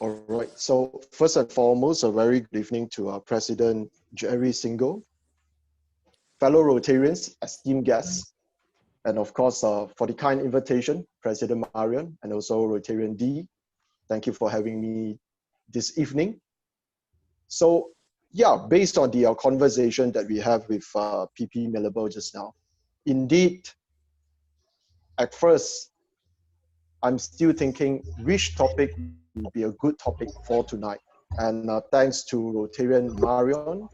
All right. So first and foremost, a very good evening to our President Jerry Singo, fellow Rotarians, esteemed guests, and of course, for the kind invitation, President Marion, and also Rotarian D. Thank you for having me this evening. So yeah, based on the conversation that we have with PP Millable just now, indeed, at first, I'm still thinking which topic would be a good topic for tonight. And thanks to Rotarian Marion,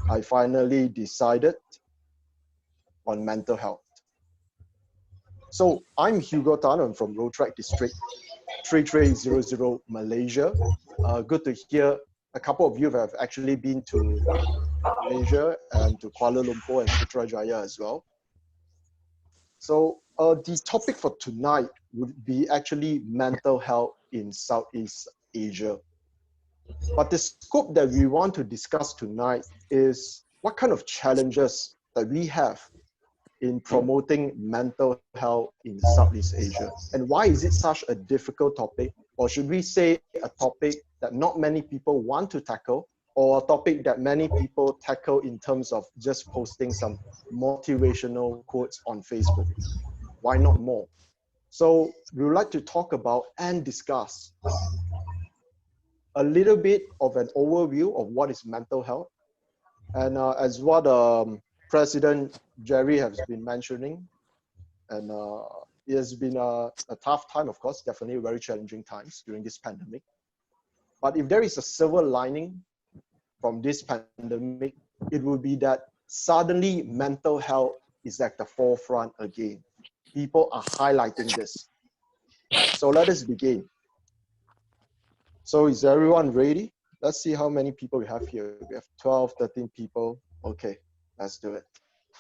I finally decided on mental health. So I'm Hugo Tan, I'm from Rotary District 3300 Malaysia. Good to hear a couple of you have actually been to Malaysia and to Kuala Lumpur and Putrajaya as well. So the topic for tonight would be actually mental health in Southeast Asia. But the scope that we want to discuss tonight is what kind of challenges that we have in promoting mental health in Southeast Asia. And why is it such a difficult topic? Or should we say a topic that not many people want to tackle, or a topic that many people tackle in terms of just posting some motivational quotes on Facebook? Why not more? So we would like to talk about and discuss a little bit of an overview of what is mental health. And as what President Jerry has been mentioning, and it has been a tough time, of course, definitely very challenging times during this pandemic. But if there is a silver lining from this pandemic, it would be that suddenly mental health is at the forefront again. People are highlighting this. So let us begin. So is everyone ready? Let's see how many people we have here. We have 12, 13 people. Okay, let's do it.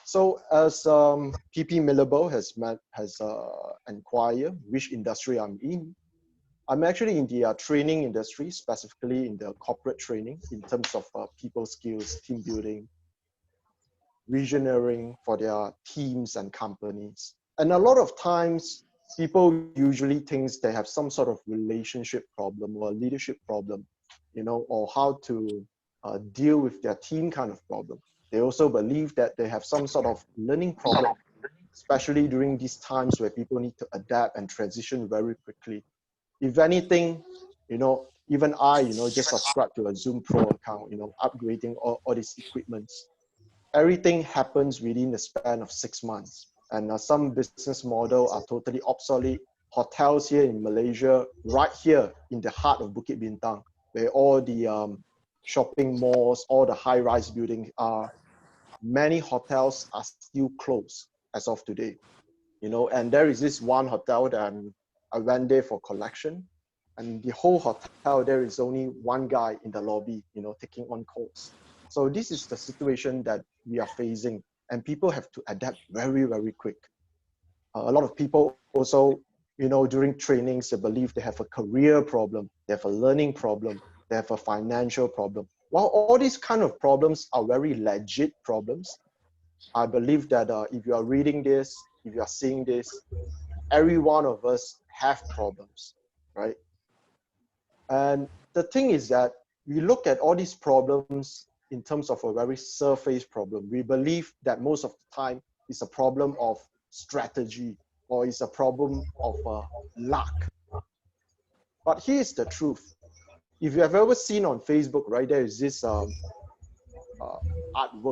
So as PP Millable has inquired which industry I'm in, I'm actually in the training industry, specifically in the corporate training in terms of people skills, team building, visioneering for their teams and companies. And a lot of times, people usually think they have some sort of relationship problem or leadership problem, you know, or how to deal with their team kind of problem. They also believe that they have some sort of learning problem, especially during these times where people need to adapt and transition very quickly. If anything, you know, even I, you know, just subscribe to a Zoom Pro account, you know, upgrading all these equipments. Everything happens within the span of 6 months. And some business models are totally obsolete. Hotels here in Malaysia, right here in the heart of Bukit Bintang, where all the shopping malls, all the high-rise buildings are, many hotels are still closed as of today. You know, and there is this one hotel that I went there for collection, and the whole hotel, there is only one guy in the lobby, you know, taking on calls. So this is the situation that we are facing, and people have to adapt very, very quick. A lot of people also, you know, during trainings, they believe they have a career problem, they have a learning problem, they have a financial problem. While all these kind of problems are very legit problems, I believe that if you are reading this, if you are seeing this, every one of us have problems, right? And the thing is that we look at all these problems in terms of a very surface problem. We believe that most of the time it's a problem of strategy or it's a problem of luck. But here's the truth. If you have ever seen on Facebook, right, there is this artwork,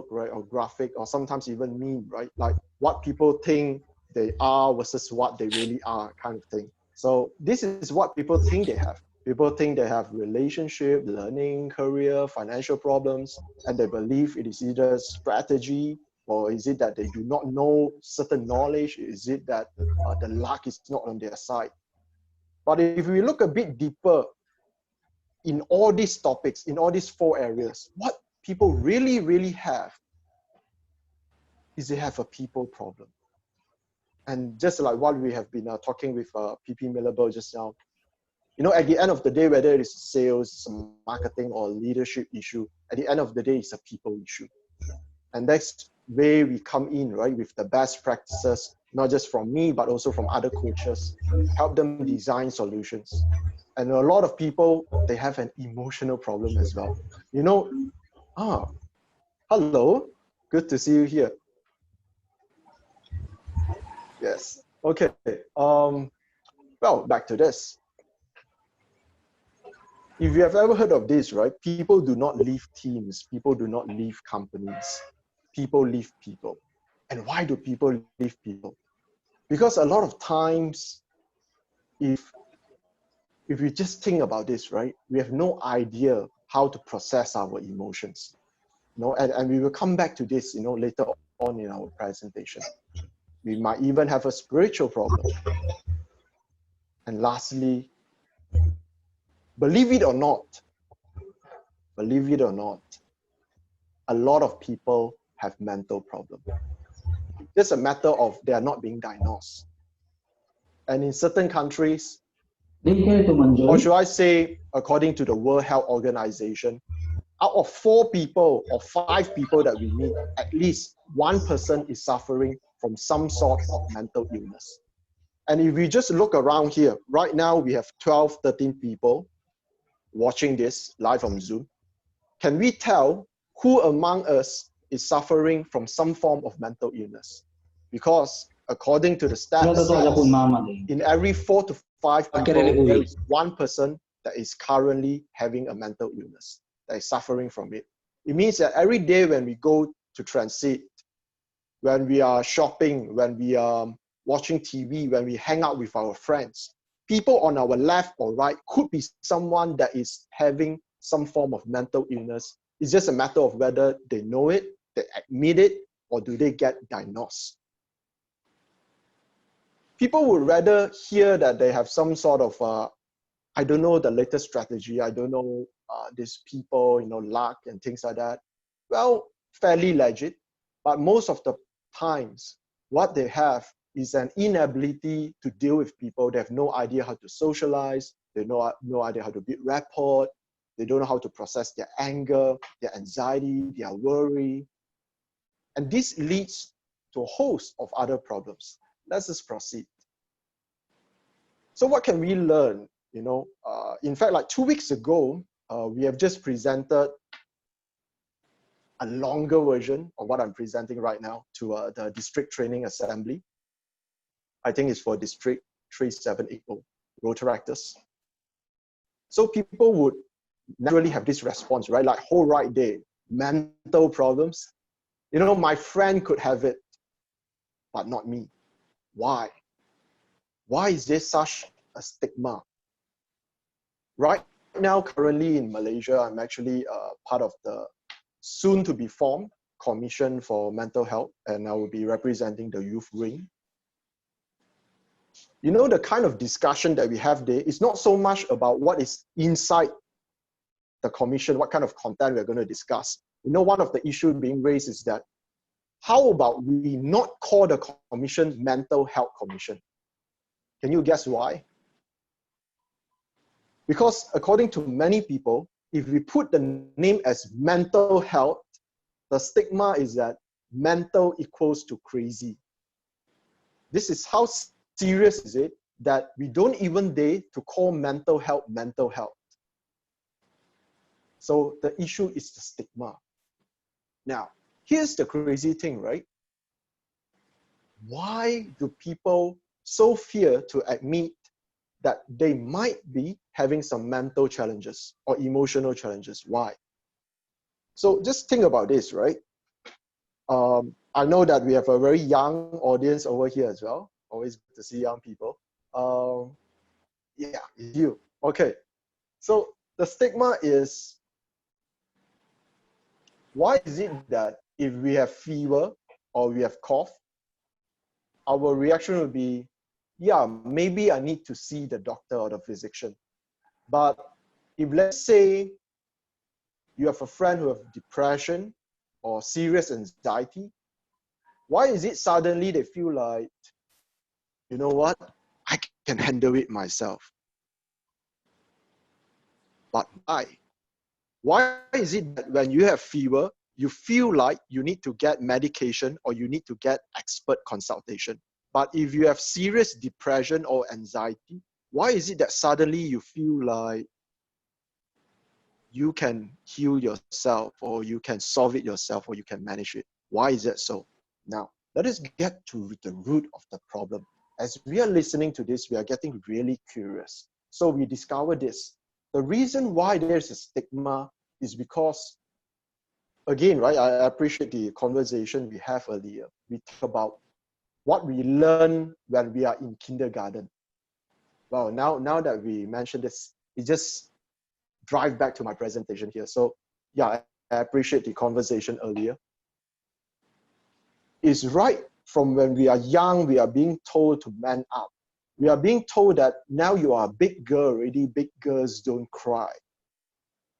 right, or graphic, or sometimes even meme, right, like what people think they are versus what they really are kind of thing. So this is what people think they have. People think they have relationship, learning, career, financial problems, and they believe it is either strategy, or is it that they do not know certain knowledge? Is it that the luck is not on their side? But if we look a bit deeper in all these topics, in all these 4 areas, what people really, really have is they have a people problem. And just like what we have been talking with PP Millable just now, you know, at the end of the day, whether it is sales, marketing, or leadership issue, at the end of the day, it's a people issue. And that's where we come in, right, with the best practices not just from me, but also from other coaches, help them design solutions. And a lot of people, they have an emotional problem as well. You know, hello, good to see you here. Yes, okay. Well, back to this. If you have ever heard of this, right? People do not leave teams. People do not leave companies. People leave people. And why do people leave people? Because a lot of times, if we just think about this, right? We have no idea how to process our emotions. You know, and we will come back to this, you know, later on in our presentation. We might even have a spiritual problem. And lastly, believe it or not, a lot of people have mental problems. It's a matter of they are not being diagnosed. And in certain countries, or should I say, according to the World Health Organization, out of 4 people or 5 people that we meet, at least one person is suffering from some sort of mental illness. And if we just look around here, right now we have 12, 13 people watching this live on Zoom. Can we tell who among us is suffering from some form of mental illness? Because according to the stats, in every 4 to 5 people, there is one person that is currently having a mental illness, that is suffering from it. It means that every day when we go to transit, when we are shopping, when we are watching TV, when we hang out with our friends, people on our left or right could be someone that is having some form of mental illness. It's just a matter of whether they know it, they admit it, or do they get diagnosed. People would rather hear that they have some sort of, I don't know the latest strategy, I don't know these people, you know, luck and things like that. Well, fairly legit, but most of the times, what they have is an inability to deal with people. They have no idea how to socialize, they have no idea how to build rapport, they don't know how to process their anger, their anxiety, their worry. And this leads to a host of other problems. Let's just proceed. So what can we learn? You know, in fact, like 2 weeks ago, we have just presented a longer version of what I'm presenting right now to the District Training Assembly. I think it's for District 3780, Rotaractors. So people would naturally have this response, right? Like whole right day, mental problems. You know, my friend could have it, but not me. Why? Why is there such a stigma? Right now, currently in Malaysia, I'm actually part of the soon to be formed Commission for Mental Health, and I will be representing the youth wing. You know, the kind of discussion that we have there is not so much about what is inside the commission, what kind of content we're going to discuss. You know, one of the issues being raised is that, how about we not call the commission Mental Health Commission? Can you guess why? Because according to many people, if we put the name as mental health, the stigma is that mental equals to crazy. This is how serious is it that we don't even dare to call mental health mental health. So the issue is the stigma. Now, here's the crazy thing, right? Why do people so fear to admit that they might be having some mental challenges or emotional challenges? Why? So just think about this, right? I know that we have a very young audience over here as well. Always good to see young people. Yeah, you. Okay. So the stigma is, why is it that if we have fever or we have cough, our reaction would be, yeah, maybe I need to see the doctor or the physician. But if let's say you have a friend who has depression or serious anxiety, why is it suddenly they feel like, you know what, I can handle it myself? But why? Why is it that when you have fever, you feel like you need to get medication or you need to get expert consultation? But if you have serious depression or anxiety, why is it that suddenly you feel like you can heal yourself, or you can solve it yourself, or you can manage it? Why is that so? Now, let us get to the root of the problem. As we are listening to this, we are getting really curious. So we discover this. The reason why there's a stigma is because, again, right, I appreciate the conversation we have earlier. We talk about what we learn when we are in kindergarten. Well, now that we mentioned this, it just drive back to my presentation here. So yeah, I appreciate the conversation earlier. It's right from when we are young, we are being told to man up. We are being told that now you are a big girl already, big girls don't cry.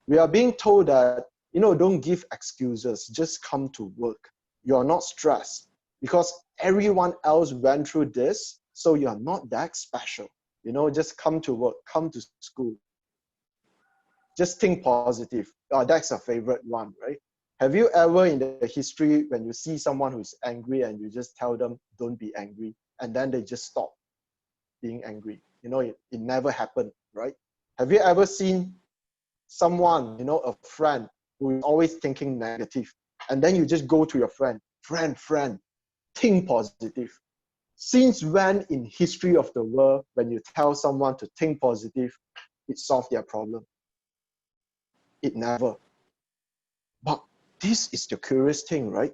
We are being told that, don't give excuses, just come to work. You're not stressed because everyone else went through this, so you're not that special. Just come to work, come to school. Just think positive. That's a favorite one, right? Have you ever in the history when you see someone who's angry and you just tell them, don't be angry, and then they just stop being angry? It never happened, right? Have you ever seen someone, a friend who is always thinking negative, and then you just go to your friend, think positive? Since when in history of the world, when you tell someone to think positive, it solves their problem? It never. But this is the curious thing, right?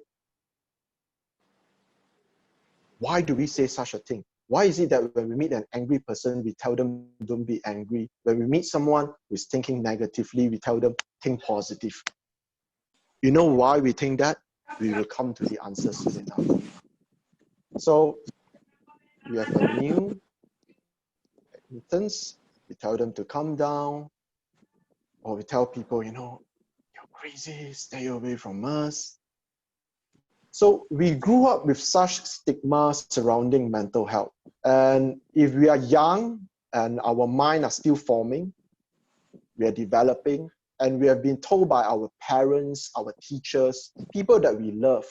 Why do we say such a thing? Why is it that when we meet an angry person, we tell them, don't be angry? When we meet someone who's thinking negatively, we tell them, think positive. You know why we think that? We will come to the answer soon enough. So we have a new acquaintance, we tell them to calm down, or we tell people, you're crazy, stay away from us. So we grew up with such stigma surrounding mental health. And if we are young and our mind are still forming, we are developing, and we have been told by our parents, our teachers, people that we love,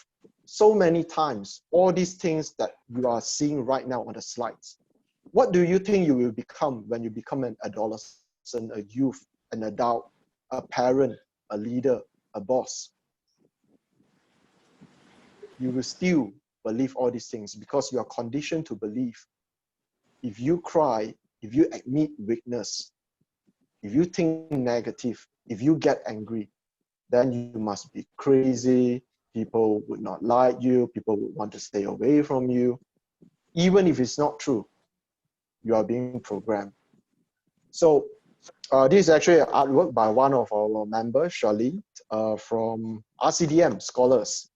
so many times, all these things that you are seeing right now on the slides. What do you think you will become when you become an adolescent, a youth, an adult, a parent, a leader, a boss? You will still believe all these things because you are conditioned to believe. If you cry, if you admit weakness, if you think negative, if you get angry, then you must be crazy. People would not like you. People would want to stay away from you. Even if it's not true, you are being programmed. So this is actually an artwork by one of our members, Charlene, from RCDM Scholars.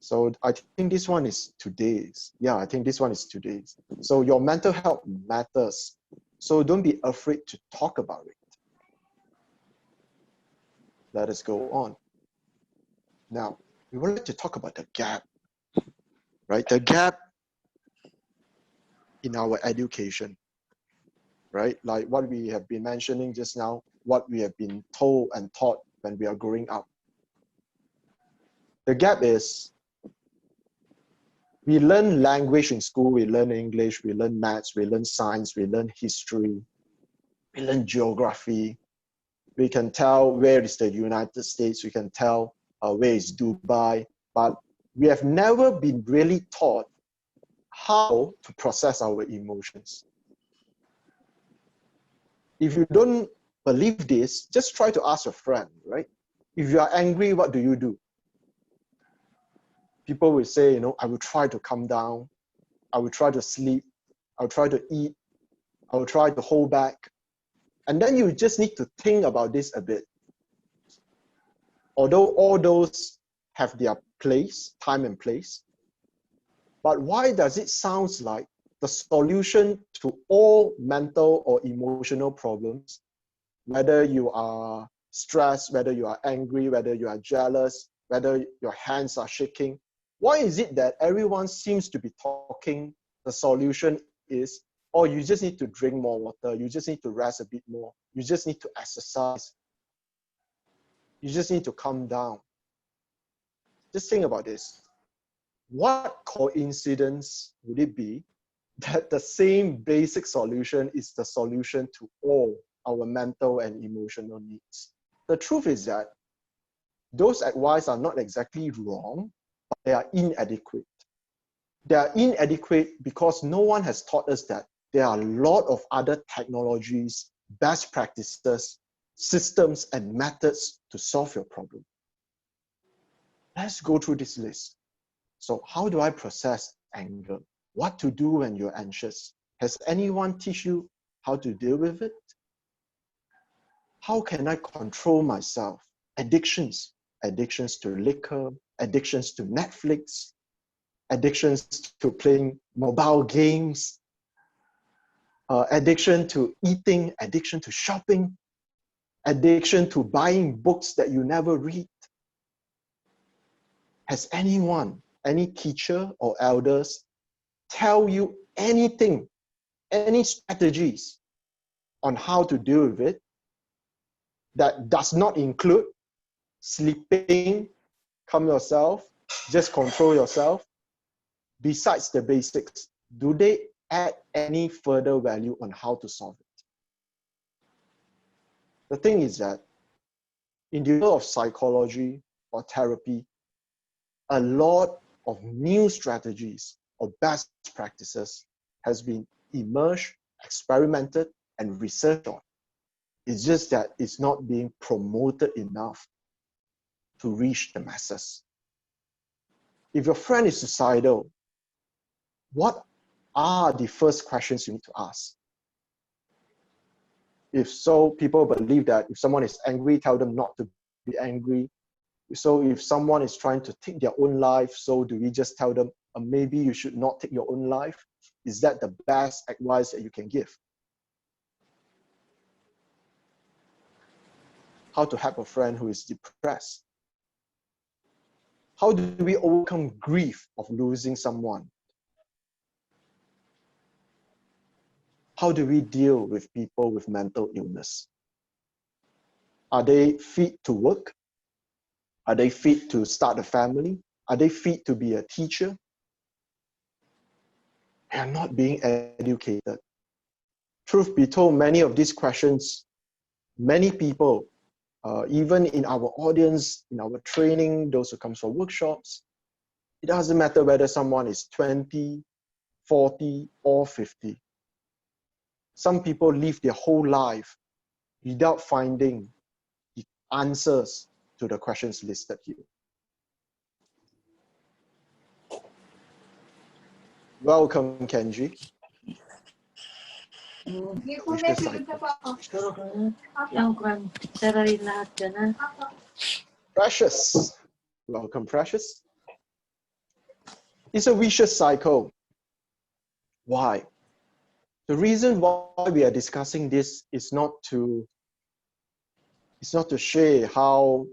So I think this one is today's. Yeah, I think this one is today's. So your mental health matters. So don't be afraid to talk about it. Let us go on. Now, we would like to talk about the gap, right? The gap in our education, right? Like what we have been mentioning just now, what we have been told and taught when we are growing up. The gap is, we learn language in school, we learn English, we learn maths, we learn science, we learn history, we learn geography. We can tell where is the United States, we can tell where is Dubai, but we have never been really taught how to process our emotions. If you don't believe this, just try to ask a friend, right? If you are angry, what do? People will say, I will try to calm down, I will try to sleep, I will try to eat, I will try to hold back. And then you just need to think about this a bit. Although all those have their place, time and place, but why does it sound like the solution to all mental or emotional problems, whether you are stressed, whether you are angry, whether you are jealous, whether your hands are shaking, why is it that everyone seems to be talking the solution is, oh, you just need to drink more water, you just need to rest a bit more, you just need to exercise, you just need to calm down? Just think about this. What coincidence would it be that the same basic solution is the solution to all our mental and emotional needs. The truth is that those advice are not exactly wrong, but they are inadequate. They are inadequate because no one has taught us that there are a lot of other technologies, best practices, systems, and methods to solve your problem. Let's go through this list. So how do I process anger? What to do when you're anxious? Has anyone teach you how to deal with it? How can I control myself? Addictions to liquor, addictions to Netflix, addictions to playing mobile games, addiction to eating, addiction to shopping, addiction to buying books that you never read. Has anyone, any teacher or elders tell you anything, any strategies on how to deal with it that does not include sleeping, calm yourself, just control yourself? Besides the basics, do they add any further value on how to solve it? The thing is that in the world of psychology or therapy, a lot of new strategies or best practices has been emerged, experimented, and researched on. It's just that it's not being promoted enough to reach the masses. If your friend is suicidal, what are the first questions you need to ask? If so, people believe that if someone is angry, tell them not to be angry. So if someone is trying to take their own life, so do we just tell them, maybe you should not take your own life? Is that the best advice that you can give? How to help a friend who is depressed? How do we overcome grief of losing someone? How do we deal with people with mental illness? Are they fit to work? Are they fit to start a family? Are they fit to be a teacher? They are not being educated. Truth be told, many of these questions, many people, even in our audience, in our training, those who come for workshops, it doesn't matter whether someone is 20, 40, or 50. Some people live their whole life without finding the answers to the questions listed here. Welcome, Kenji. Precious. Welcome, Precious. It's a vicious cycle. Why? The reason why we are discussing this is not to share how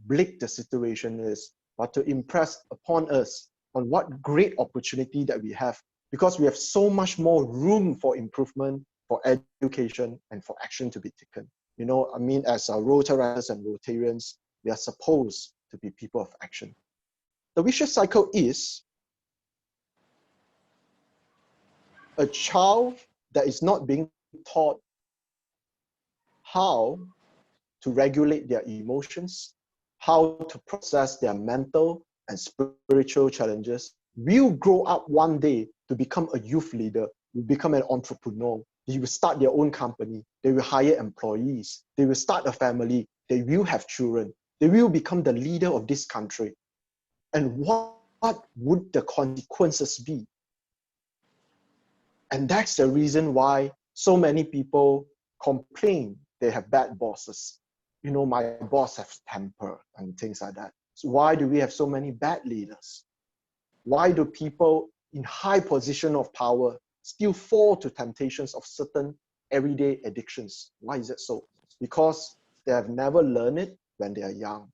bleak the situation is, but to impress upon us on what great opportunity that we have, because we have so much more room for improvement, for education, and for action to be taken. You know, I mean, as Rotarians and Rotarians, we are supposed to be people of action. The vicious cycle is a child that is not being taught how to regulate their emotions, how to process their mental and spiritual challenges, will grow up one day to become a youth leader, will become an entrepreneur. They will start their own company. They will hire employees. They will start a family. They will have children. They will become the leader of this country. And what would the consequences be? And that's the reason why so many people complain they have bad bosses. You know, my boss has temper and things like that. So why do we have so many bad leaders? Why do people in high position of power still fall to temptations of certain everyday addictions? Why is it so? Because they have never learned it when they are young.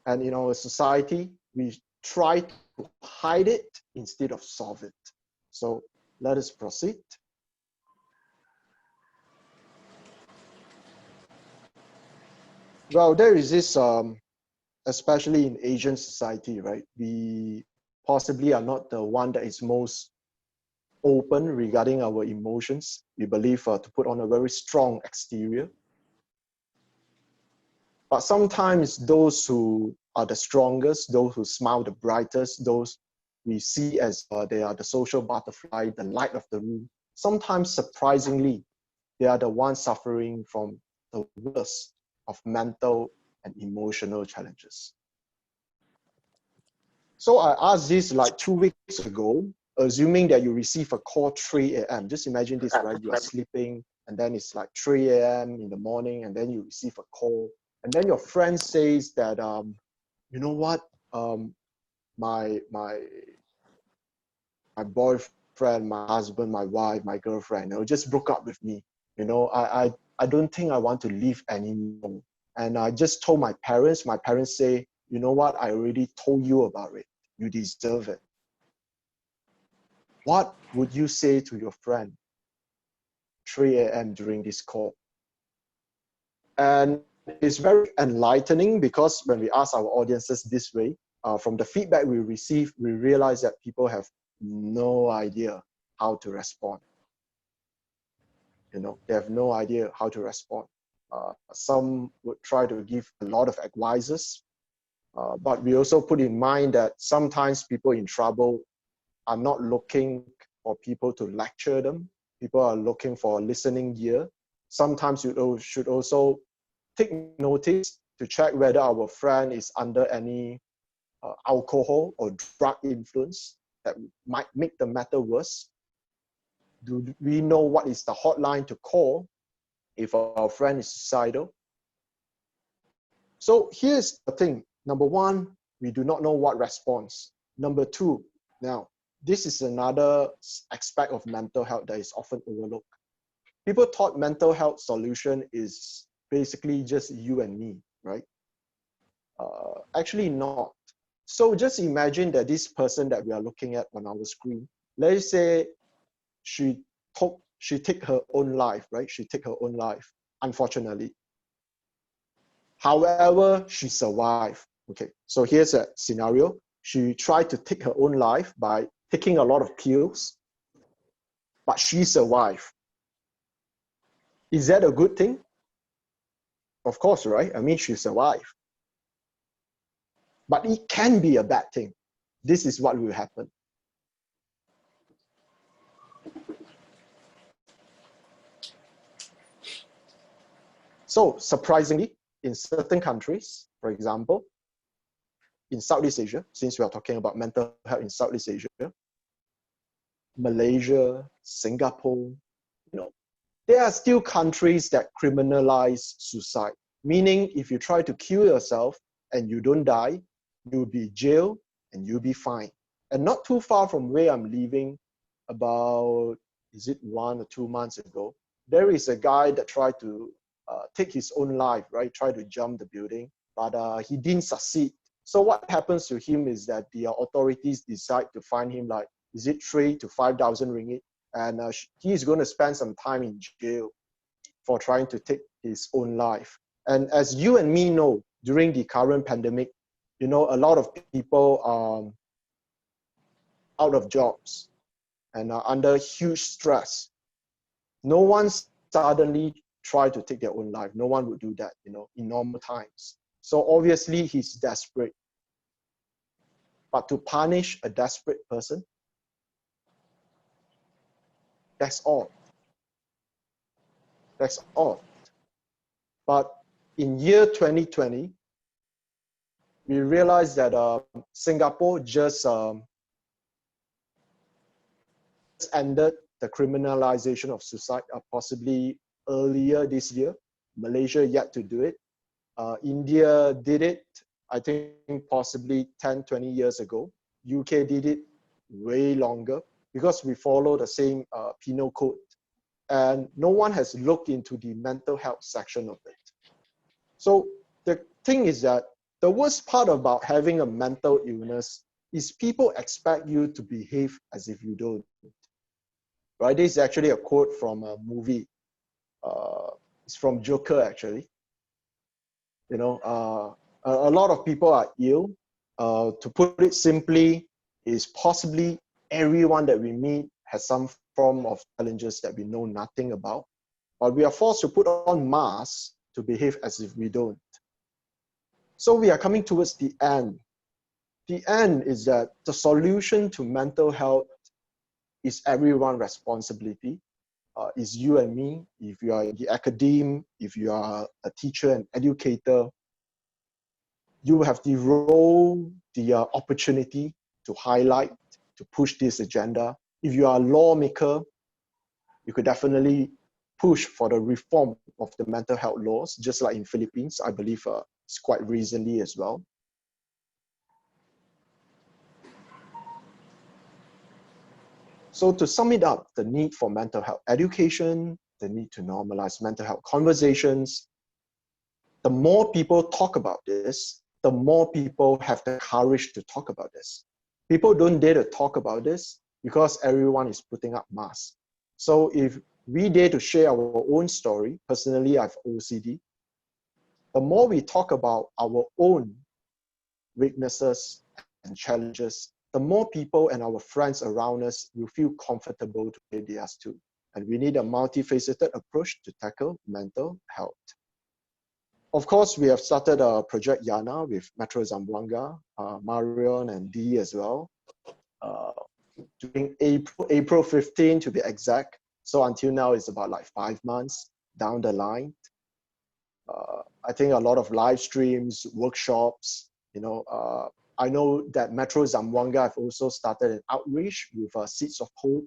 And in our society, we try to hide it instead of solve it. So let us proceed. Well, there is this, especially in Asian society, right? We possibly are not the one that is most open regarding our emotions. We believe to put on a very strong exterior. But sometimes those who are the strongest, those who smile the brightest, those we see as they are the social butterfly, the light of the room, sometimes surprisingly, they are the ones suffering from the worst of mental and emotional challenges. So I asked this like 2 weeks ago, assuming that you receive a call 3 a.m. Just imagine this, right? You are sleeping and then it's like 3 a.m. in the morning and then you receive a call. And then your friend says that, you know what, my boyfriend, my husband, my wife, my girlfriend, just broke up with me. I don't think I want to live anymore. And I just told my parents. My parents say, you know what, I already told you about it. You deserve it. What would you say to your friend 3 a.m. during this call? And it's very enlightening because when we ask our audiences this way, from the feedback we receive, we realize that people have no idea how to respond. They have no idea how to respond. Some would try to give a lot of advices, but we also put in mind that sometimes people in trouble are not looking for people to lecture them. People are looking for a listening ear. Sometimes you should also take notice to check whether our friend is under any alcohol or drug influence that might make the matter worse. Do we know what is the hotline to call if our friend is suicidal? So here's the thing. Number one, we do not know what response. Number two, now, this is another aspect of mental health that is often overlooked. People thought mental health solution is basically just you and me, right? Actually not. So just imagine that this person that we are looking at on our screen, let's say she take her own life, right? She take her own life, unfortunately. However, she survived. Okay, so here's a scenario. She tried to take her own life by taking a lot of pills, but she survived. Is that a good thing? Of course, right? I mean, she survived. But it can be a bad thing. This is what will happen. So surprisingly, in certain countries, for example, in Southeast Asia, since we are talking about mental health in Southeast Asia, Malaysia, Singapore, there are still countries that criminalize suicide. Meaning, if you try to kill yourself and you don't die, you'll be jailed and you'll be fined. And not too far from where I'm living, about, is it 1 or 2 months ago, there is a guy that tried to take his own life, right? Tried to jump the building, but he didn't succeed. So what happens to him is that the authorities decide to fine him like, is it 3,000 to 5,000 ringgit? And he's going to spend some time in jail for trying to take his own life. And as you and me know, during the current pandemic, a lot of people are out of jobs and are under huge stress. No one suddenly try to take their own life. No one would do that, in normal times. So obviously he's desperate. But to punish a desperate person, that's all. That's all. But in year 2020, we realized that Singapore just ended the criminalization of suicide, possibly earlier this year. Malaysia yet to do it. India did it, I think possibly 10, 20 years ago. UK did it way longer because we follow the same penal code. And no one has looked into the mental health section of it. So the thing is that the worst part about having a mental illness is people expect you to behave as if you don't. Right? This is actually a quote from a movie. It's from Joker, actually. A lot of people are ill. To put it simply, is possibly everyone that we meet has some form of challenges that we know nothing about, but we are forced to put on masks to behave as if we don't. So we are coming towards the end. The end is that the solution to mental health is everyone's responsibility. Is you and me, if you are in the academe, if you are a teacher and educator, you have the role, the opportunity to highlight, to push this agenda. If you are a lawmaker, you could definitely push for the reform of the mental health laws, just like in Philippines, I believe it's quite recently as well. So to sum it up, the need for mental health education, the need to normalize mental health conversations, the more people talk about this, the more people have the courage to talk about this. People don't dare to talk about this because everyone is putting up masks. So if we dare to share our own story, personally I have OCD, the more we talk about our own weaknesses and challenges, the more people and our friends around us will feel comfortable to say theirs too. And we need a multifaceted approach to tackle mental health. Of course, we have started a project YANA with Metro Zamboanga, Marion and Dee as well, during April 15 to be exact. So until now, it's about like 5 months down the line. I think a lot of live streams, workshops, I know that Metro Zamboanga have also started an outreach with Seeds of Hope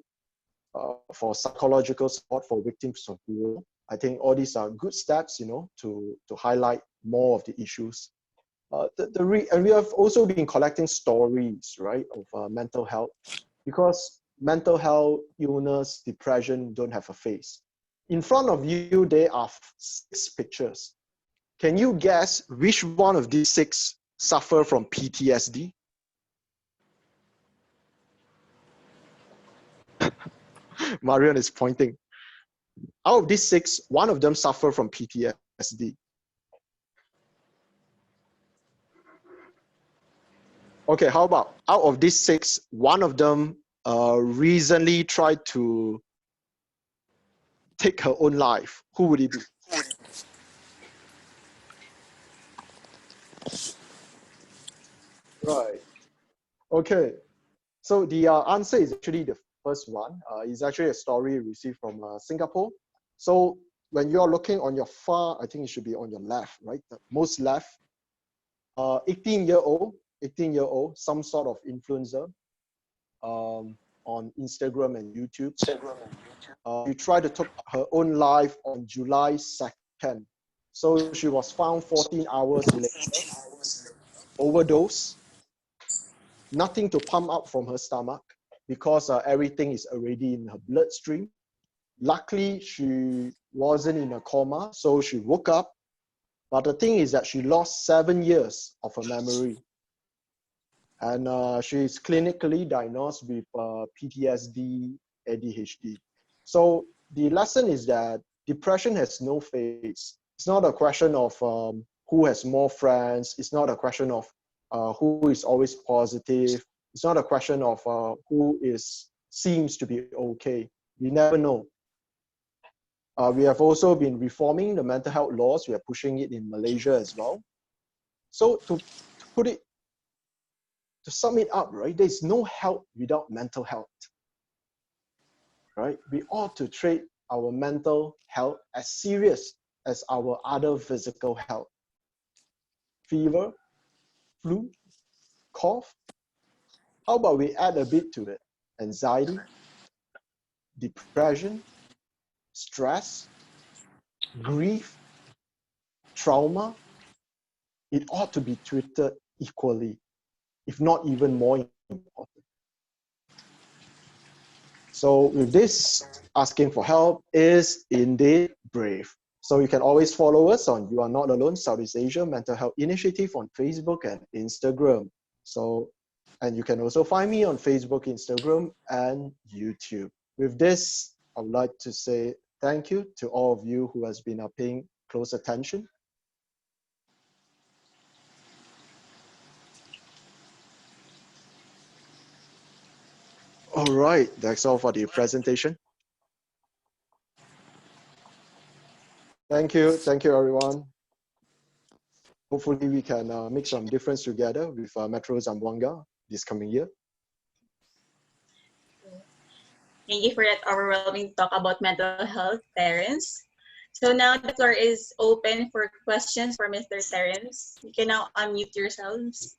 for psychological support for victims of war. I think all these are good steps, to highlight more of the issues. And we have also been collecting stories, right, of mental health, because mental health, illness, depression don't have a face. In front of you, there are 6 pictures. Can you guess which one of these 6 suffer from PTSD? Marion is pointing. Out of these 6, one of them suffer from PTSD. Okay, how about out of these 6, one of them recently tried to take her own life? Who would it be? Right. Okay. So the answer is actually the first one. It's actually a story received from Singapore. So when you're looking on your far, I think it should be on your left, right? The most left. 18-year-old, some sort of influencer on Instagram and YouTube. She tried to take her own life on July 2nd. So she was found 14 hours later, overdose, nothing to pump out from her stomach because everything is already in her bloodstream. Luckily, she wasn't in a coma, so she woke up. But the thing is that she lost 7 years of her memory. And she's clinically diagnosed with PTSD, ADHD. So the lesson is that depression has no face. It's not a question of who has more friends. It's not a question of who is always positive. It's not a question of who seems to be okay. We never know. We have also been reforming the mental health laws. We are pushing it in Malaysia as well. So to sum it up, right, there's no health without mental health, right? We ought to treat our mental health as serious as our other physical health. Fever, flu, cough. How about we add a bit to it? Anxiety, depression, stress, grief, trauma. It ought to be treated equally, if not even more important. So with this, asking for help is indeed brave. So you can always follow us on You Are Not Alone Southeast Asia Mental Health Initiative on Facebook and Instagram. And you can also find me on Facebook, Instagram, and YouTube. With this, I would like to say thank you to all of you who has been paying close attention. All right, that's all for the presentation. Thank you everyone. Hopefully we can make some difference together with Metro Zamboanga this coming year. Thank you for that overwhelming talk about mental health, Terence. So now the floor is open for questions for Mr. Terence. You can now unmute yourselves.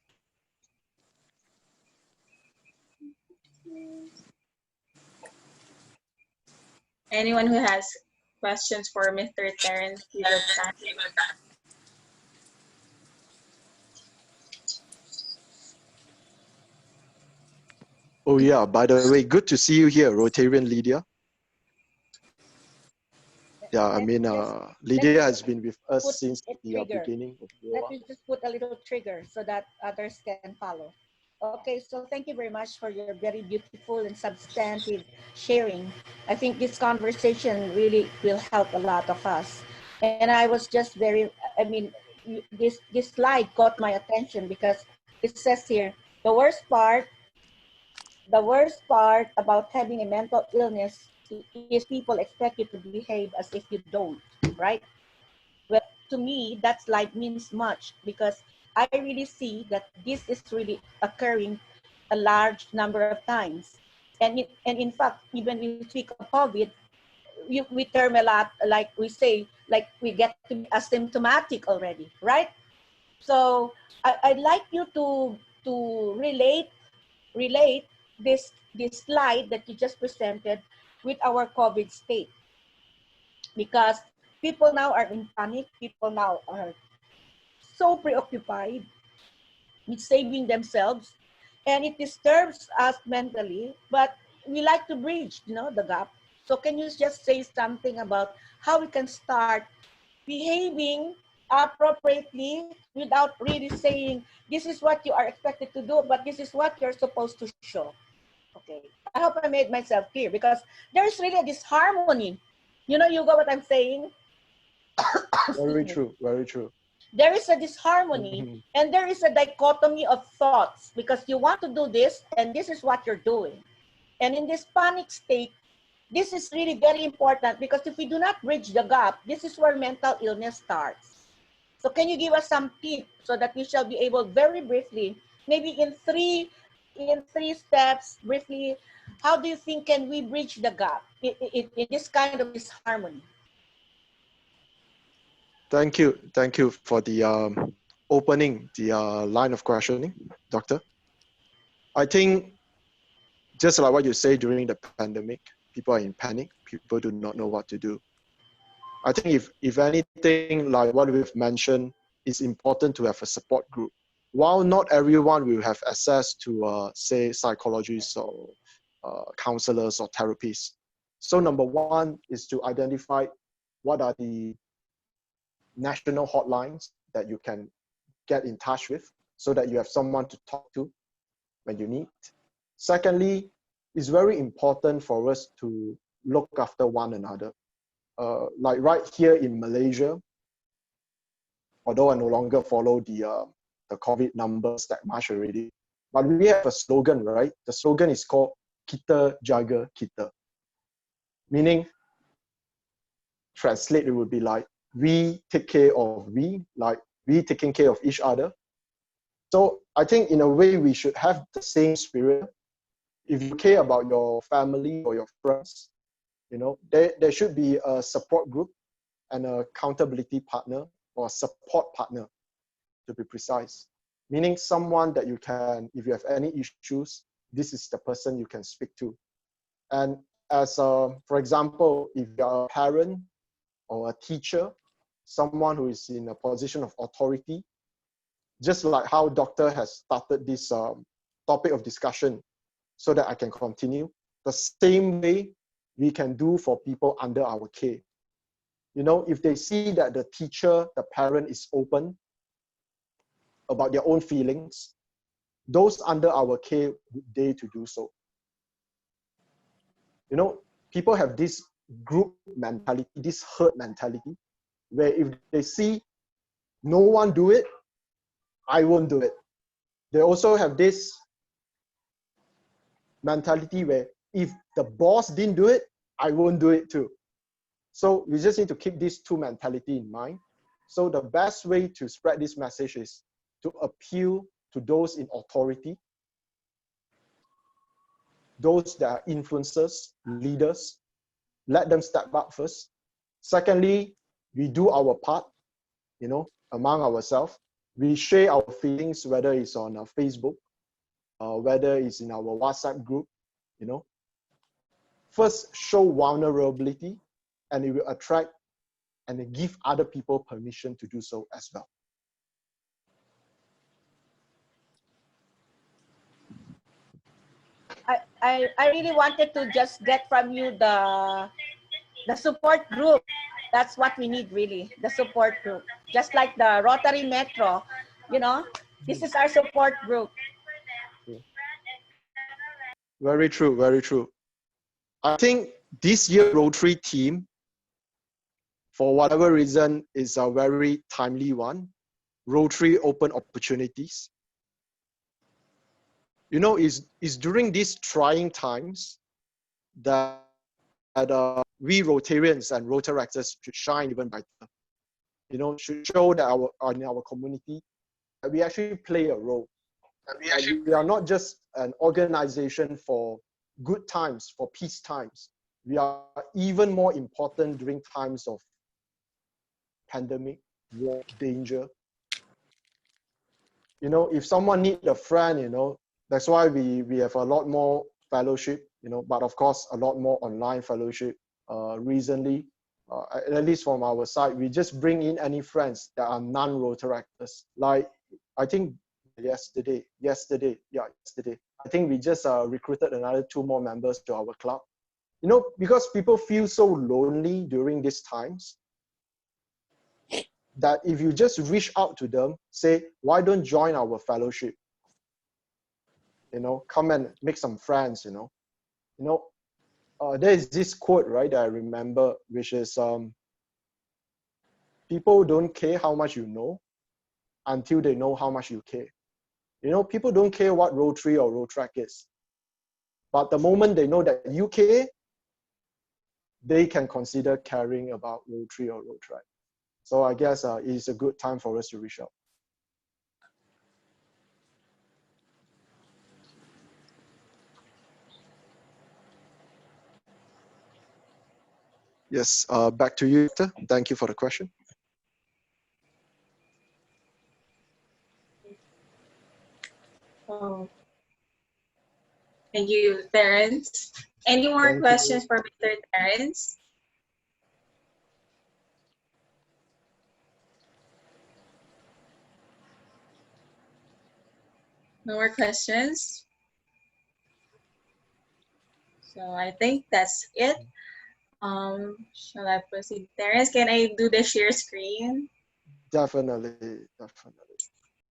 Anyone who has questions for Mr. Terence Hugo Tan? Oh yeah, by the way, good to see you here, Rotarian Lydia. Yeah, I mean, Lydia has been with us since the beginning of the Let me just put a little trigger so that others can follow. Okay, so thank you very much for your very beautiful and substantive sharing. I think this conversation really will help a lot of us. And I was just very, I mean, this slide caught my attention because it says here, the worst part about having a mental illness is people expect you to behave as if you don't, right? Well, to me, that slide means much because I really see that this is really occurring a large number of times. And in fact, even we speak of COVID, we term a lot, like we say, like we get to be asymptomatic already, right? So I'd like you to relate this slide that you just presented with our COVID state, because people now are in panic. People now are so preoccupied with saving themselves, and it disturbs us mentally, but we like to bridge, the gap. So can you just say something about how we can start behaving appropriately without really saying this is what you are expected to do, but this is what you're supposed to show? Okay, I hope I made myself clear, because there's really a disharmony. You got what I'm saying? Very true, very true. There is a disharmony and there is a dichotomy of thoughts, because you want to do this and this is what you're doing. And in this panic state, this is really very important, because if we do not bridge the gap, this is where mental illness starts. So can you give us some tips so that we shall be able, very briefly, maybe in three steps, briefly, how do you think can we bridge the gap in this kind of disharmony? Thank you for the opening the line of questioning, Doctor. I think just like what you say, during the pandemic, people are in panic. People do not know what to do. I think if anything, like what we've mentioned, it's important to have a support group. While not everyone will have access to, say, psychologists or counselors or therapists. So number one is to identify what are the national hotlines that you can get in touch with, so that you have someone to talk to when you need. Secondly, it's very important for us to look after one another. Like right here in Malaysia, although I no longer follow the COVID numbers that much already, but we have a slogan, right? The slogan is called "Kita Jaga Kita," meaning, translate, it would be like, we take care of we, like we taking care of each other. So I think in a way we should have the same spirit. If you care about your family or your friends, there should be a support group and an accountability partner, or support partner to be precise. Meaning someone that you can, if you have any issues, this is the person you can speak to. And as for example, if you're a parent or a teacher, someone who is in a position of authority, just like how Doctor has started this topic of discussion so that I can continue, the same way we can do for people under our care. If they see that the teacher, the parent is open about their own feelings, those under our care would dare to do so. People have this group mentality, this herd mentality, where if they see no one do it, I won't do it. They also have this mentality where if the boss didn't do it, I won't do it too. So we just need to keep these two mentality in mind. So the best way to spread this message is to appeal to those in authority, those that are influencers, leaders. Let them step up first. Secondly, we do our part, among ourselves. We share our feelings, whether it's on Facebook, whether it's in our WhatsApp group, First, show vulnerability, and it will attract and give other people permission to do so as well. I really wanted to just get from you the support group. That's what we need, really, the support group. Just like the Rotary Metro, this is our support group. Very true, very true. I think this year Rotary team, for whatever reason, is a very timely one. Rotary Open Opportunities. It's during these trying times that we Rotarians and Rotaract should shine even brighter. Should show that in our community that we actually play a role. We are not just an organization for good times, for peace times. We are even more important during times of pandemic, war, danger. If someone needs a friend, that's why we have a lot more fellowship, but of course a lot more online fellowship. Recently, at least from our side, we just bring in any friends that are non-Rotaractors. Like, I think yesterday, I think we just recruited another 2 more members to our club. Because people feel so lonely during these times, that if you just reach out to them, say, why don't join our fellowship? Come and make some friends, there is this quote, right, that I remember, which is, people don't care how much you know until they know how much you care. People don't care what Rotary or Rotaract is. But the moment they know that you care, they can consider caring about Rotary or Rotaract. So I guess it's a good time for us to reach out. Yes, back to you, Victor. Thank you for the question. Oh. Thank you, Terence. Any more questions for Mr. Terence? No more questions? So I think that's it. Shall I proceed? Terence, can I do the share screen? Definitely.